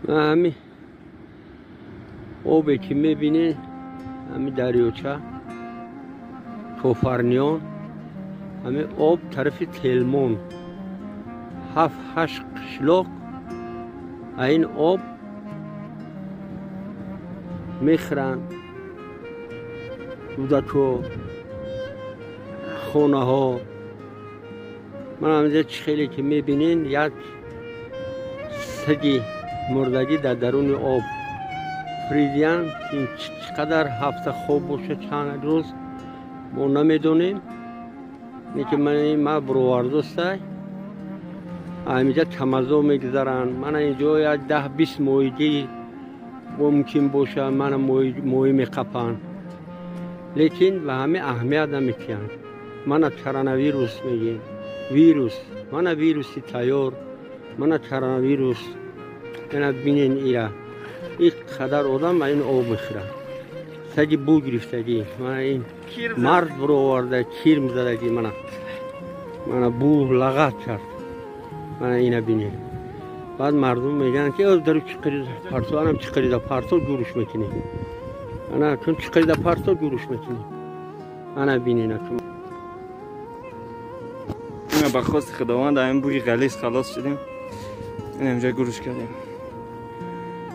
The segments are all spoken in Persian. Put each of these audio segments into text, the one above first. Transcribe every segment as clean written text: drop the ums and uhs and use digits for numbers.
همین آبی که میبینی همین دریاچه توفرنیان، همین آب طرف تلمون 7-8 قشلاق این آب میخرن. دودکو خونه ها من همینجا خیلی که میبینین یک سگی مردگی در درون آب فریدیان. این چقدر هفته خوب باشه چند روز ما نمیدونیم. اینکه من برواردوسته همینجا کمزو میگذارن. من اینجا یک 10-20 مویگی ممکن باشه من موی میقپن، لیکن به همه اهمیت نمیتین. من کرونا ویروس میگیم ویروس، من ویروسی تیار، من کرونا ویروس. اینا بینین ایرا این قدر آدم این آب میخوره. سگی بو گرفتگی من این مرد برو آورده کیر میزدگی من بو لغت کرد. من اینا بینین بعد مردم میگن که از درو چقدر پارتو انم چقدر پارتو گروش میکنی. انا چون چقدر پارتو گروش میکنی. انا بینین تو ما با خواست خداوند این بوی غلیظ خلاص شدیم. این اینجا گروش کردیم.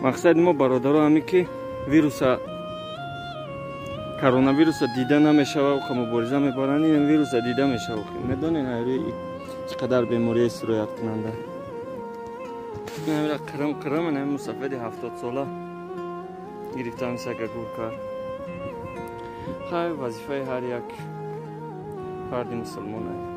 مقصد ما برادرها همین که ویروس کرونا ویروس دیده نمیشه و مبارزه میبرن. این ویروس دیده میشه و میدونین هری چقدر بیماری سرایت کننده. این قرم این مسافر 70 ساله گرفتن سگ گور کرد. خیلی وظیفه هر یک فرد مسلمان است.